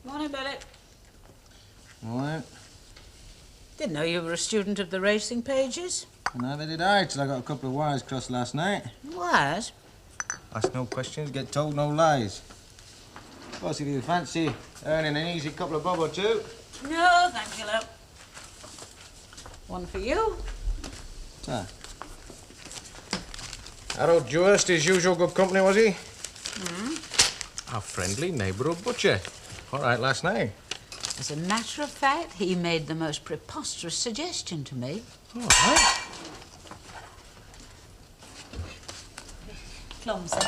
Morning, Billy. Morning. Didn't know you were a student of the racing pages. Neither did I, till I got a couple of wires crossed last night. Wires? Ask no questions, get told no lies. Of course, if you fancy earning an easy couple of bob or two. No, thank you, love. One for you. Ah. Harold Dewhurst, his usual good company, was he? Our friendly neighbourhood butcher. All right, last night. As a matter of fact, he made the most preposterous suggestion to me. All right. Clumsy.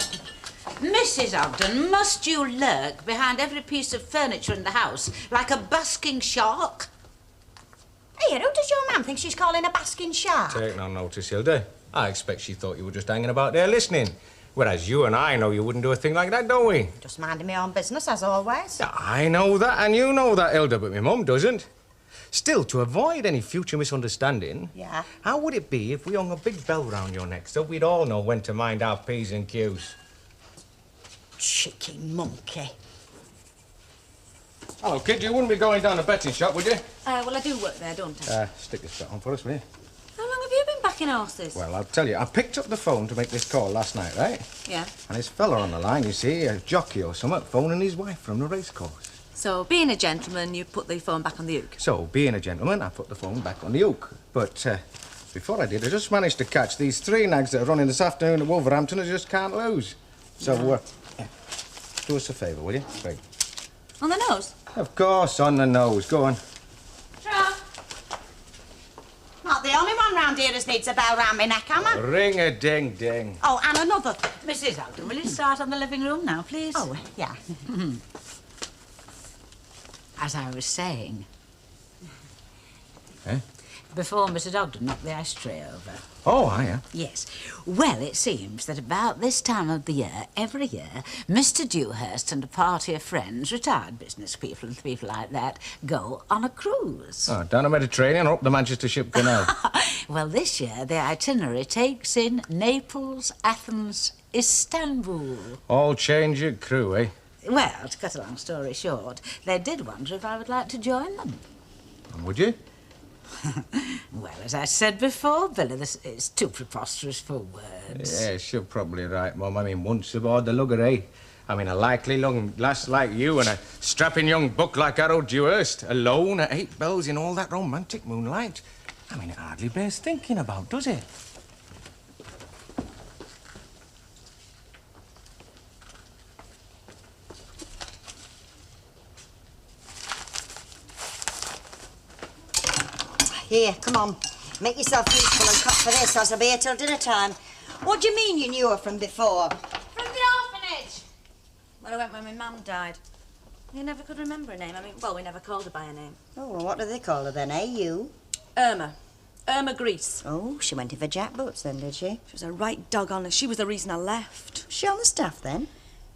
Mrs. Ogden, must you lurk behind every piece of furniture in the house like a basking shark? Here, who does your man think she's calling a basking shark? Take no notice, Hilda. I expect she thought you were just hanging about there listening. Whereas you and I know you wouldn't do a thing like that, don't we? Just minding my own business, as always. I know that, and you know that, Hilda, but my mum doesn't. Still, to avoid any future misunderstanding... Yeah? How would it be if we hung a big bell round your neck so we'd all know when to mind our P's and Q's? Cheeky monkey. Hello, kid. You wouldn't be going down the betting shop, would you? Well, I do work there, don't I? Stick this bit on for us, will you? How long have you been backing horses? Well, I'll tell you. I picked up the phone to make this call last night, right? Yeah. And this fella on the line, you see, a jockey or something, phoning his wife from the racecourse. So, being a gentleman, you put the phone back on the hook? So, being a gentleman, I put the phone back on the hook. But before I did, I just managed to catch these 3 nags that are running this afternoon at Wolverhampton and I just can't lose. So, yeah. Do us a favour, will you? Right. On the nose? Of course, on the nose. Go on. Tra. Not the only one round here that needs a bell round my neck, am I? Ring-a-ding-ding. Oh, and another. Mrs. Ogden, will you start on the living room now, please? Oh, yeah. As I was saying... Eh? Before Mrs. Ogden knocked the ashtray over. Oh, hiya. Yes. Well, it seems that about this time of the year, every year, Mr. Dewhurst and a party of friends, retired business people and people like that, go on a cruise. Oh, down the Mediterranean or up the Manchester Ship Canal? Well, this year, the itinerary takes in Naples, Athens, Istanbul. All change of crew, eh? Well, to cut a long story short, they did wonder if I would like to join them. And would you? Well, as I said before, Billy, this is too preposterous for words. Yes, you're probably right, Mum. I mean, once aboard the lugger, eh? I mean, a likely young lass like you and a strapping young buck like Harold Dewhurst, alone at 8 bells in all that romantic moonlight. I mean, it hardly bears thinking about, does it? Here, come on. Make yourself useful and cut for this, or I'll be here till dinner time. What do you mean you knew her from before? From the orphanage! Well, I went when my mum died. You never could remember her name. I mean, well, we never called her by her name. Oh, well, what do they call her then, eh, you? Irma. Irma Grease. Oh, she went in for Jack Boots then, did she? She was a right dog on her. She was the reason I left. Was she on the staff then?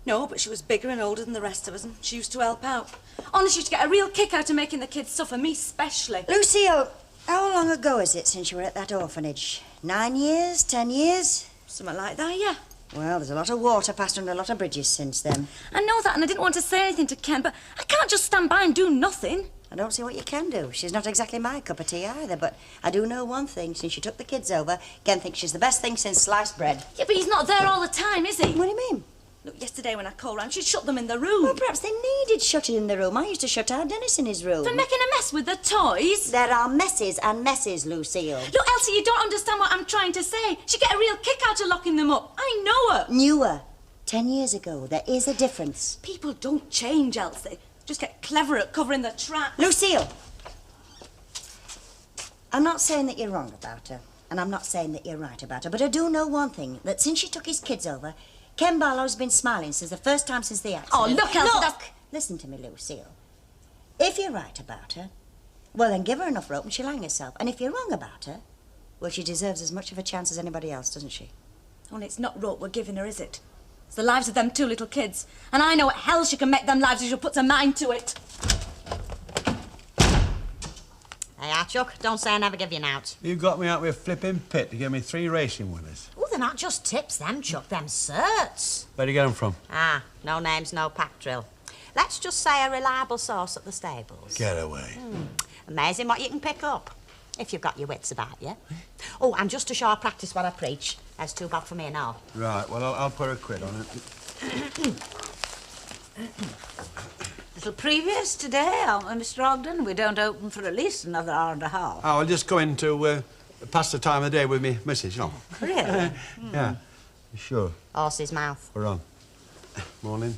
No, but she was bigger and older than the rest of us, and she used to help out. Honestly, she used to get a real kick out of making the kids suffer, me especially. Lucille, how long ago is it since you were at that orphanage? 9 years? 10 years? Something like that, yeah. Well, there's a lot of water passed under a lot of bridges since then. I know that, and I didn't want to say anything to Ken, but I can't just stand by and do nothing. I don't see what you can do. She's not exactly my cup of tea either, but I do know one thing. Since you took the kids over, Ken thinks she's the best thing since sliced bread. Yeah, but he's not there all the time, is he? What do you mean? Look, yesterday when I called round, she'd shut them in the room. Well, perhaps they needed shutting in the room. I used to shut our Dennis in his room. For making a mess with the toys. There are messes and messes, Lucille. Look, Elsie, you don't understand what I'm trying to say. She'd get a real kick out of locking them up. I know her. Newer. 10 years ago. There is a difference. People don't change, Elsie. Just get clever at covering the tracks. Lucille! I'm not saying that you're wrong about her, and I'm not saying that you're right about her, but I do know one thing, that since she took his kids over, Ken Barlow's been smiling since the first time since the accident. Oh, look, Elsie, Look! Listen to me, Lucille. If you're right about her, well, then give her enough rope and she'll hang herself. And if you're wrong about her, well, she deserves as much of a chance as anybody else, doesn't she? Only it's not rope we're giving her, is it? It's the lives of them 2 little kids. And I know what hell she can make them lives if she puts her mind to it. Hey, Chuck, don't say I never give you an out. You got me out with a flipping pit to give me 3 racing winners. Oh, they're not just tips, them, Chuck, them certs. Where'd you get them from? Ah, no names, no pack drill. let's just say a reliable source at the stables. Get away. Amazing what you can pick up, if you've got your wits about you. Oh, and just to show I practice what I preach. That's too bad for me now. Right, well, I'll put a quid on it. Little previous today, aren't we, Mr. Ogden? We don't open for at least another hour and a half. Oh, I'll just go in to pass the time of the day with me missus, you know. Really? Yeah. Sure. Horse's mouth. We're on. Morning.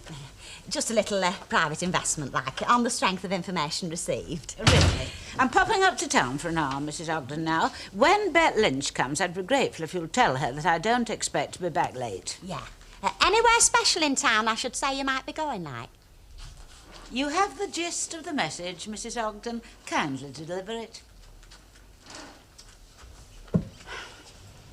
Just a little private investment, like, on the strength of information received. Really? I'm popping up to town for an hour, Mrs. Ogden, now. When Bet Lynch comes, I'd be grateful if you'll tell her that I don't expect to be back late. Yeah. Anywhere special in town, I should say you might be going, like? You have the gist of the message, Mrs. Ogden. Kindly deliver it.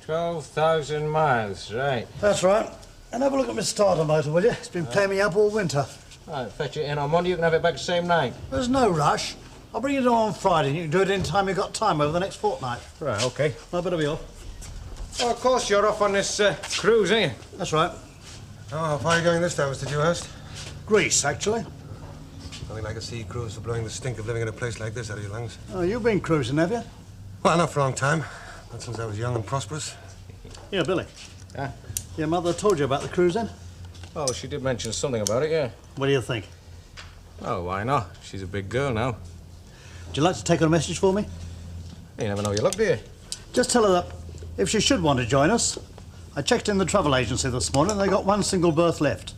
12,000 miles, right. That's right. And have a look at my starter motor, will you? It's been playing me up all winter. Right, fetch it in on Monday. You can have it back the same night. There's no rush. I'll bring it on Friday and you can do it any time you've got time over the next fortnight. Right, OK. I better be off. Oh, of course, you're off on this cruise, ain't you? That's right. Oh, how far are you going this time, Mr. Dewhurst? Greece, actually. Nothing like a sea cruise for blowing the stink of living in a place like this out of your lungs. Oh, you've been cruising, have you? Well, not for a long time. Not since I was young and prosperous. Yeah, Billy. Yeah? Your mother told you about the cruise then? Oh, she did mention something about it, yeah. What do you think? Oh, why not? She's a big girl now. Would you like to take on a message for me? You never know your luck, do you? Just tell her that if she should want to join us, I checked in the travel agency this morning and they got one single berth left.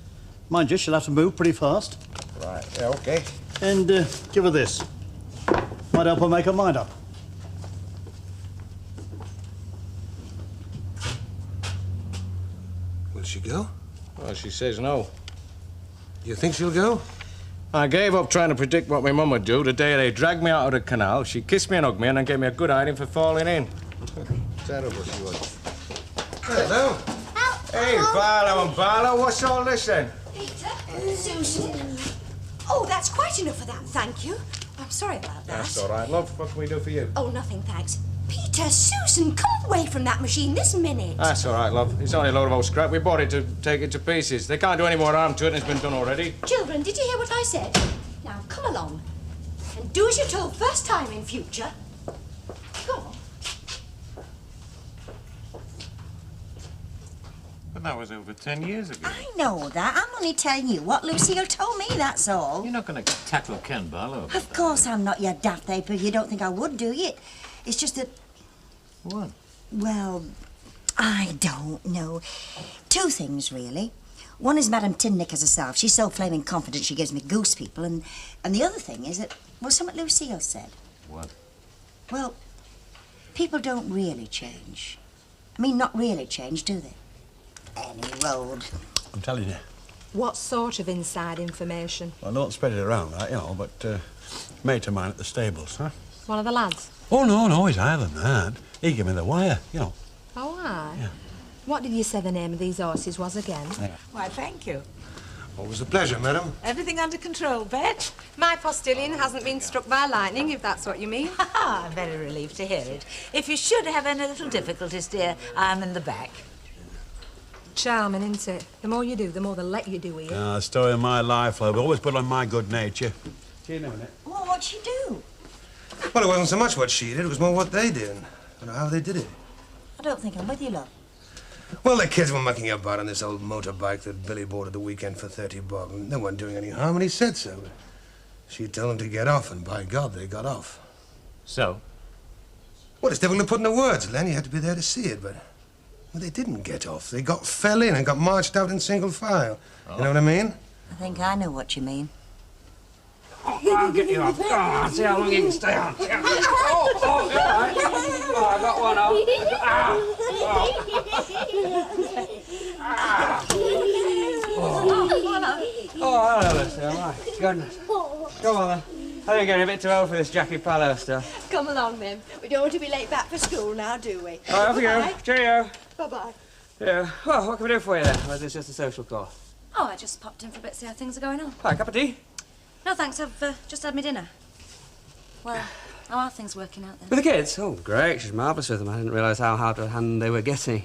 Mind you, she'll have to move pretty fast. Right, yeah, OK. And give her this. Might help her make her mind up. Will she go? Well, she says no. You think she'll go? I gave up trying to predict what my mum would do the day they dragged me out of the canal. She kissed me and hugged me and then gave me a good hiding for falling in. Terrible she was. Hello. Hey, Barlow and Barlow, what's all this then? Peter, Susan. Oh, that's quite enough of that, thank you. I'm sorry about that. That's all right, love. What can we do for you? Oh, nothing, thanks. Peter, Susan, come away from that machine this minute. That's all right, love. It's only a load of old scrap. We bought it to take it to pieces. They can't do any more harm to it than it's been done already. Children, did you hear what I said? Now, come along. And do as you're told first time in future. Go on. But that was over 10 years ago. I know that. I'm only telling you what Lucille told me, that's all. You're not going to tackle Ken Barlow. Of course I'm not, you daft ape. You don't think I would, do you? It's just that... What? Well, I don't know. Two things, really. One is Madame Tinnickers herself. She's so flaming confident she gives me goose people. And the other thing is that, well, something Lucille said. What? Well, people don't really change. I mean, not really change, do they? Any road. I'm telling you. What sort of inside information? Well, don't spread it around, that, you know, but mate of mine at the stables, huh? One of the lads? Oh, no, he's higher than that. He gave me the wire, you know. Oh, aye. Yeah. What did you say the name of these horses was again? Why, thank you. Always a pleasure, madam. Everything under control, Bet? My postilion hasn't been struck by lightning, if that's what you mean. I'm very relieved to hear it. If you should have any little difficulties, dear, I'm in the back. Charming, isn't it? The more you do, the more they'll let you do here. Story of my life, love. Always put on my good nature. See you in a minute. Well, what'd she do? Well, it wasn't so much what she did, it was more what they did. And how they did it. I don't think I'm with you, love. Well, the kids were mucking about on this old motorbike that Billy bought at the weekend for 30 bob. And they weren't doing any harm, and he said so. She'd tell them to get off, and by God, they got off. So? Well, it's difficult to put into words, Len. You had to be there to see it, but... Well, they didn't get off. They fell in and got marched out in single file. You know what I mean? I think I know what you mean. I'll get you off. Oh, see how long you can stay on. Oh, all right. Oh, I got one off. Oh, hello, Lucy. My goodness. Come on, then. I think I'm getting a bit too old for this Jackie Pallow stuff. Come along, then. We don't want to be late back for school now, do we? All right, off we go. Cheerio. Bye-bye. Yeah. Well, what can we do for you, then? Or is this just a social call? Oh, I just popped in for a bit to see how things are going on. Hi, a cup of tea? No, thanks. I've just had my dinner. Well, how are things working out then? With the kids? Oh, great. She's marvellous with them. I didn't realise how hard a hand they were getting.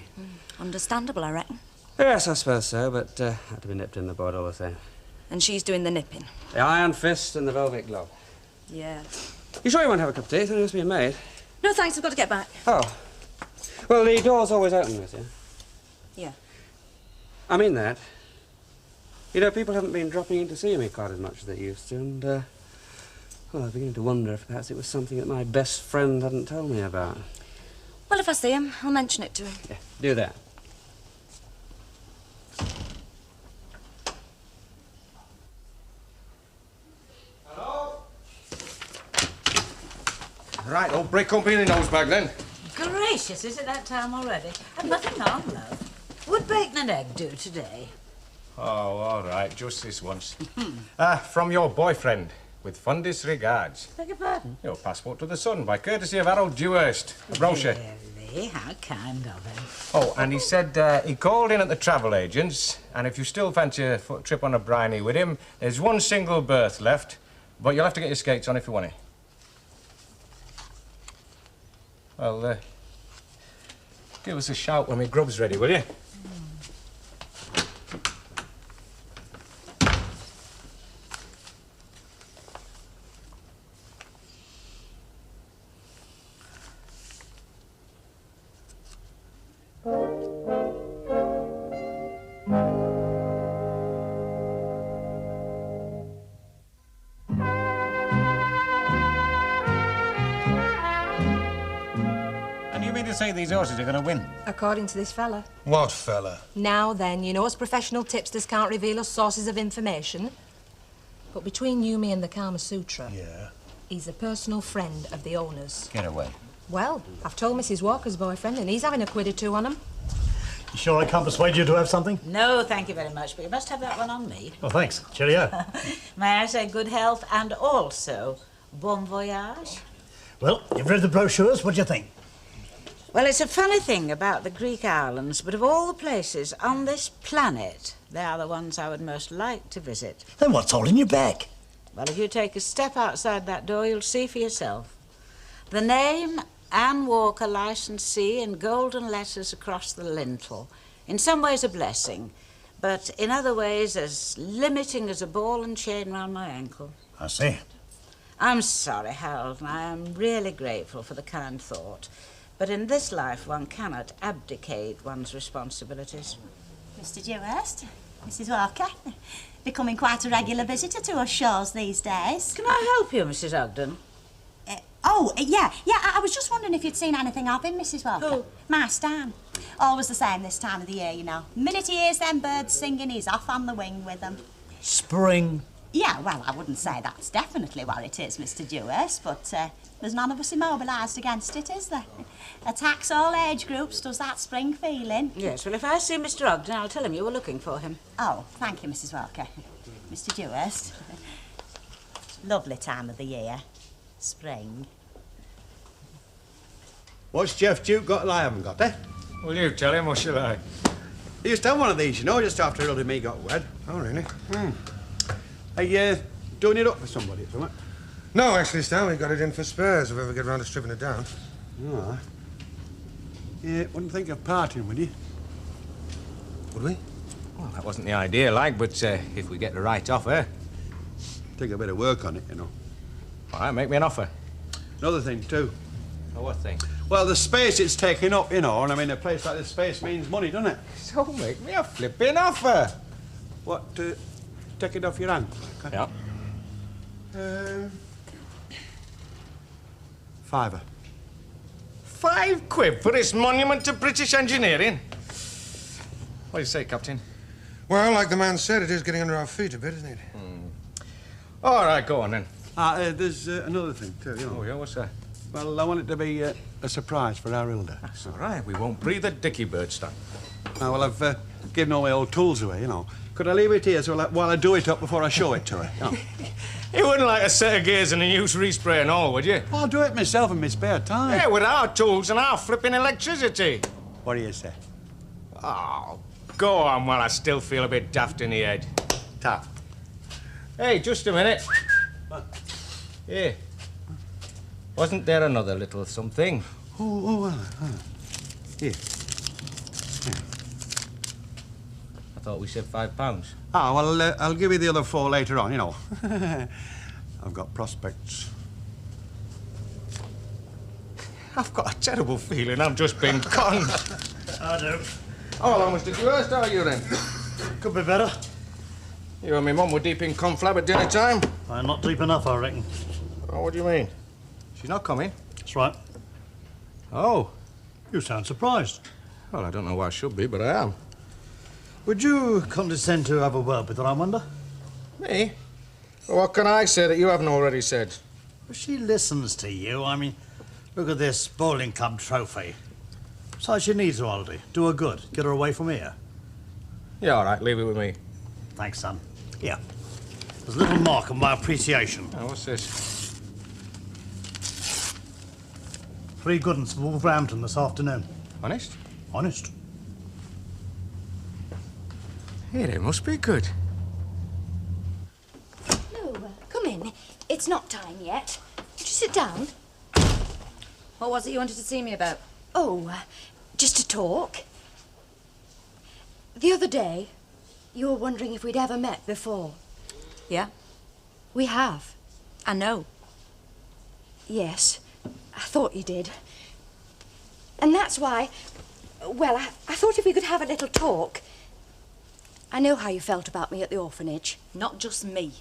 Understandable, I reckon. Yes, I suppose so, but had to be nipped in the bud all the same. And she's doing the nipping. The iron fist and the velvet glove. Yeah. You sure you won't have a cup of tea? It's only just being made. No, thanks. I've got to get back. Oh. Well, the door's always open with you. Yeah. I mean that. You know, people haven't been dropping in to see me quite as much as they used to, and, well, I'm beginning to wonder if perhaps it was something that my best friend hadn't told me about. Well, if I see him, I'll mention it to him. Yeah, do that. Hello? Right, old brick company in the nosebag then. Gracious, is it that time already? I've nothing on, love. Would bacon and egg do today? Oh, all right, just this once. From your boyfriend, with fondest regards. Beg your pardon? Your passport to the Sun, by courtesy of Harold Dewhurst, a brochure. Really? How kind of him. Oh, and he said he called in at the travel agents, and if you still fancy a foot trip on a briny with him, there's one single berth left, but you'll have to get your skates on if you want it. Well, give us a shout when my grub's ready, will you? Say these horses are going to win. According to this fella. What fella? Now then, you know us professional tipsters can't reveal us sources of information. But between you, me and the Kama Sutra... Yeah? He's a personal friend of the owner's. Get away. Well, I've told Mrs. Walker's boyfriend, and he's having a quid or two on him. You sure I can't persuade you to have something? No, thank you very much, but you must have that one on me. Oh, thanks. Cheerio. May I say good health and also bon voyage? Well, you've read the brochures. What do you think? Well, it's a funny thing about the Greek islands, but of all the places on this planet, they are the ones I would most like to visit. Then what's holding you back? Well, if you take a step outside that door, you'll see for yourself. The name Anne Walker, licensee, in golden letters across the lintel. In some ways a blessing, but in other ways as limiting as a ball and chain round my ankle. I see. I'm sorry, Harold, and I am really grateful for the kind thought. But in this life, one cannot abdicate one's responsibilities. Mr. Dewhurst, Mrs. Walker, becoming quite a regular visitor to us Shaws these days. Can I help you, Mrs. Ogden? Yeah. I was just wondering if you'd seen anything of him, Mrs. Walker. Who? My Stan. Always the same this time of the year, you know. The minute he hears them birds singing, he's off on the wing with them. Spring. Yeah, well, I wouldn't say that's definitely what it is, Mr. Dewhurst, but there's none of us immobilised against it, is there? Attacks all age groups, does that spring feeling? Yes, well, if I see Mr. Ogden, I'll tell him you were looking for him. Oh, thank you, Mrs. Walker. Mr. Dewhurst. Lovely time of the year. Spring. What's Jeff Duke got that I haven't got, eh? Will you tell him, or shall I? He used to have one of these, you know, just after Hilda and me got wed. Oh, really? Hey, doing it up for somebody or something? No, actually, Stan, we got it in for spares if we ever get round to stripping it down. Oh. Yeah, wouldn't think of parting, would you? Would we? Well, that wasn't the idea, like, but if we get the right offer... Take a bit of work on it, you know. All right, make me an offer. Another thing, too. Oh, what thing? Well, the space it's taking up, you know, and I mean, a place like this space means money, doesn't it? So make me a flipping offer. What, take it off your hand? Yeah. £5. £5 for this monument to British engineering? What do you say, Captain? Well, like the man said, it is getting under our feet a bit, isn't it? All right, go on, then. There's another thing, too, you know. Oh, yeah, what's that? Well, I want it to be a surprise for our Hilda. That's all right. We won't breathe a dicky bird, Stan. Well, I've given all my old tools away, you know. Could I leave it here so while I do it up before I show it to her? You know? You wouldn't like a set of gears and a used respray and all, would you? I'll do it myself in my spare time. Yeah, with our tools and our flipping electricity. What do you say? Oh, go on while I still feel a bit daft in the head. Tap. Hey, just a minute. Here. Wasn't there another little something? Here. A thought we said £5. Ah, well, I'll give you the other 4 later on, you know. I've got prospects. I've got a terrible feeling I've just been conned. I do. Oh, hello, Mr. Dewhurst. How are you then? Could be better. You and me mum were deep in conflab at dinner time. I'm not deep enough, I reckon. Oh, what do you mean? She's not coming? That's right. Oh. You sound surprised. Well, I don't know why I should be, but I am. Would you condescend to have a word with her, I wonder? Me? Well, what can I say that you haven't already said? Well, she listens to you. I mean, look at this bowling club trophy. Besides, she needs a holiday. Do her good. Get her away from here. Yeah, all right. Leave it with me. Thanks, son. Here. There's a little mark of my appreciation. Oh, what's this? 3 good ones for Wolverhampton this afternoon. Honest? Honest. Yeah, they must be good. No, come in. It's not time yet. Would you sit down? What was it you wanted to see me about? Oh, just to talk. The other day, you were wondering if we'd ever met before. Yeah? We have. I know. Yes, I thought you did. And that's why, well, I thought if we could have a little talk. I know how you felt about me at the orphanage. Not just me.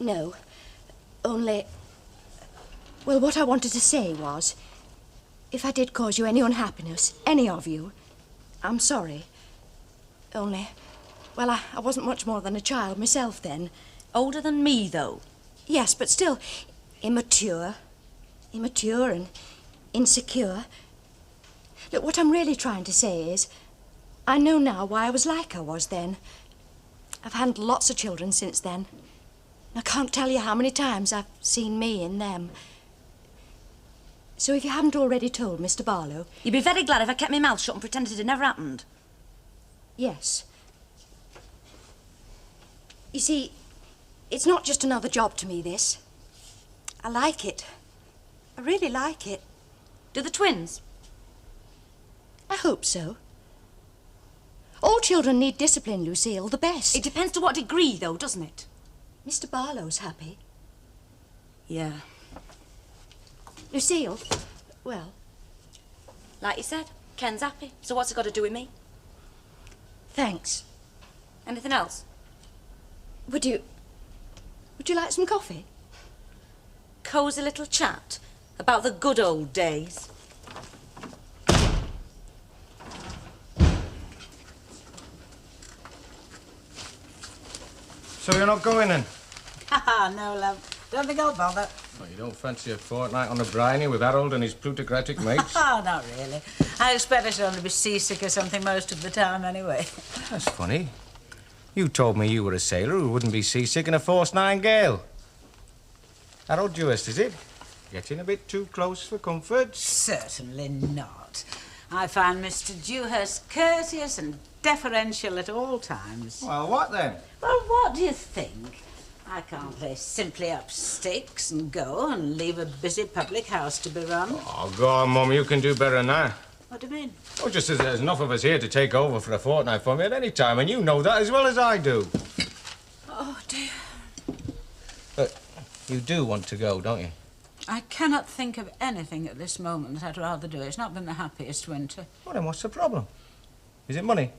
No, only... Well, what I wanted to say was, if I did cause you any unhappiness, any of you, I'm sorry. Only, well, I wasn't much more than a child myself then. Older than me, though? Yes, but still immature. Immature and insecure. Look, what I'm really trying to say is, I know now why I was like I was then. I've handled lots of children since then. I can't tell you how many times I've seen me in them. So if you haven't already told Mr. Barlow... You'd be very glad if I kept my mouth shut and pretended it never happened. Yes. You see, it's not just another job to me, this. I like it. I really like it. Do the twins? I hope so. All children need discipline, Lucille, the best. It depends to what degree, though, doesn't it? Mr. Barlow's happy. Yeah. Lucille, well... Like you said, Ken's happy, so what's it got to do with me? Thanks. Anything else? Would you like some coffee? Cosy little chat about the good old days. So you're not going then? Haha, no, love. Don't think I'll bother. Well, you don't fancy a fortnight on a briny with Harold and his plutocratic mates? Oh, not really. I expect I shall only be seasick or something most of the time anyway. That's funny. You told me you were a sailor who wouldn't be seasick in a force 9 gale. Harold Dewhurst, is it? Getting a bit too close for comfort? Certainly not. I find Mr. Dewhurst courteous and deferential at all times. Well, what then? Well, what do you think? I can't play simply up sticks and go and leave a busy public house to be run. Oh, go on, Mum. You can do better than that. What do you mean? Oh, just as there's enough of us here to take over for a fortnight for me at any time, and you know that as well as I do. Oh, dear. But you do want to go, don't you? I cannot think of anything at this moment that I'd rather do. It's not been the happiest winter. Well, then what's the problem? Is it money?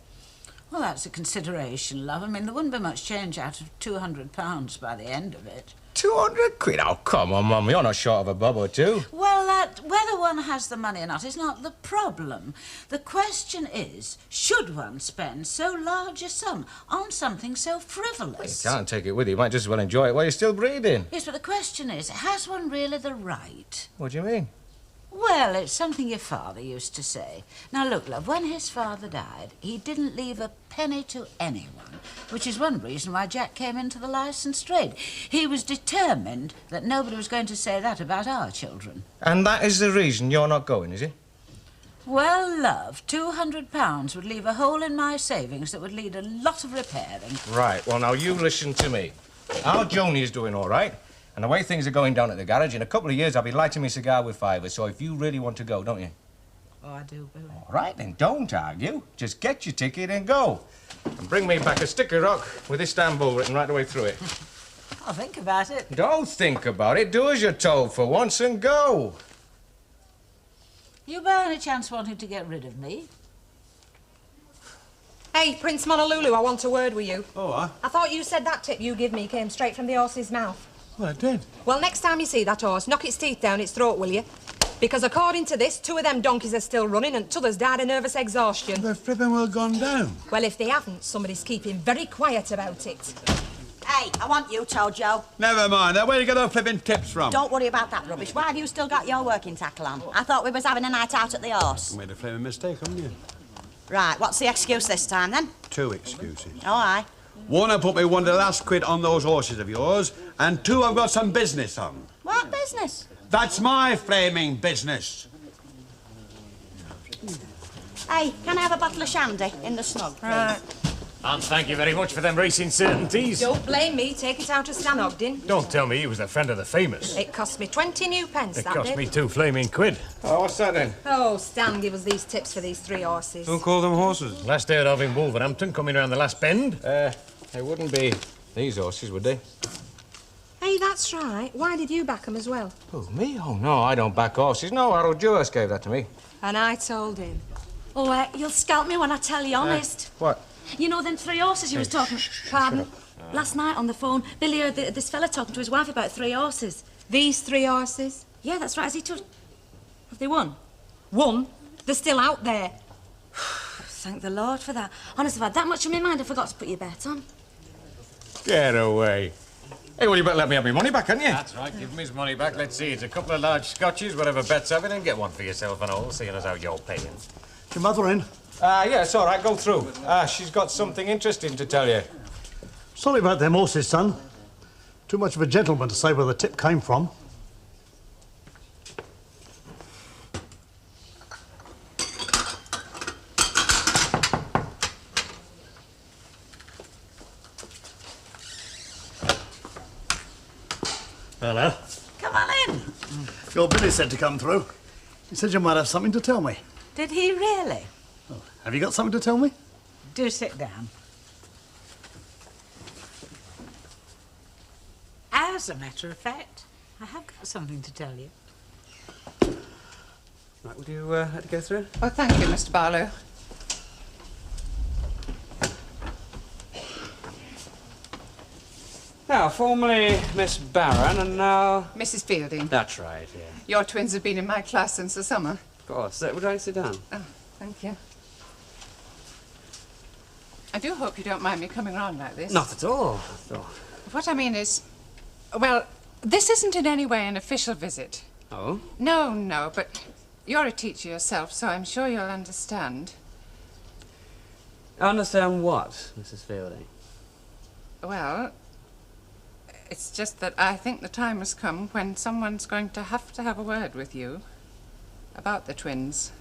Well, that's a consideration, love. I mean, there wouldn't be much change out of £200 by the end of it. 200 quid? Oh, come on, Mum. You're not short of a bob or two. Well, whether one has the money or not is not the problem. The question is, should one spend so large a sum on something so frivolous? You can't take it with you. You might just as well enjoy it while you're still breathing. Yes, but the question is, has one really the right? What do you mean? Well, it's something your father used to say. Now, look, love, when his father died, he didn't leave a penny to anyone, which is one reason why Jack came into the licensed trade. He was determined that nobody was going to say that about our children. And that is the reason you're not going, is it? Well, love, £200 would leave a hole in my savings that would need a lot of repairing. Right, well, now, you listen to me. Our Joni is doing all right. And the way things are going down at the garage, in a couple of years I'll be lighting my cigar with fivers, so if you really want to go, don't you? Oh, I do, Billy. All right, then, don't argue. Just get your ticket and go. And bring me back a stick of rock with Istanbul written right the way through it. I'll think about it. Don't think about it. Do as you're told for once and go. You by any chance wanting to get rid of me? Hey, Prince Monolulu, I want a word with you. Oh, I thought you said that tip you give me came straight from the horse's mouth. well, I did. Well, next time you see that horse, knock its teeth down its throat, will you? Because according to this, 2 of them donkeys are still running and t'others died of nervous exhaustion. They've flipping well gone down. Well, if they haven't, somebody's keeping very quiet about it. Hey, I want you, Tojo. Never mind. Where you get those flipping tips from? Don't worry about that rubbish. Why have you still got your working tackle on? I thought we was having a night out at the horse. You made a flaming mistake, haven't you? Right, what's the excuse this time, then? 2 excuses. Oh, aye. 1, I put me 1 the last quid on those horses of yours, and 2, I've got some business on. What business? That's my flaming business. Hey, can I have a bottle of shandy in the snug, please? Right. And thank you very much for them racing certainties. Don't blame me. Take it out of Stan Ogden. Don't tell me he was a friend of the famous. It cost me 20 new pence, It that cost did. me 2 flaming quid. Oh, what's that then? Oh, Stan give us these tips for these 3 horses. Don't call them horses. Last heard of in Wolverhampton, coming round the last bend. They wouldn't be these horses, would they? Hey, that's right. Why did you back 'em as well? Oh, me? Oh, no, I don't back horses. No, Harold Dewhurst gave that to me. And I told him. Oh, you'll scalp me when I tell you honest. What? You know them 3 horses you was talking... Pardon? Last night on the phone, Billy heard this fella talking to his wife about 3 horses. These 3 horses? Yeah, that's right. Has he told... Have they won? Won? They're still out there. Thank the Lord for that. Honestly, I've had that much on my mind I forgot to put your bet on. Get away. Hey, well, you better let me have my money back, hadn't you? That's right, give him his money back. Let's see, it's a couple of large scotches, whatever bets have it, and get one for yourself and all, seeing as how you're paying. Is your mother in? Yeah, it's all right. Go through. She's got something interesting to tell you. Sorry about them horses, son. Too much of a gentleman to say where the tip came from. Hello. Come on in. Your Billy said to come through. He said you might have something to tell me. Did he really? Have you got something to tell me? Do sit down. As a matter of fact, I have got something to tell you. Right, would you like to go through? Oh, thank you, Mr. Barlow. Now, formerly Miss Barron, and now... Mrs. Fielding. That's right, yeah. Your twins have been in my class since the summer. Of course. Would I sit down? Oh, thank you. I do hope you don't mind me coming round like this. Not at all. What I mean is, well, this isn't in any way an official visit. Oh? No, but you're a teacher yourself, so I'm sure you'll understand. Understand what, Mrs. Fielding? Well, it's just that I think the time has come when someone's going to have a word with you about the twins.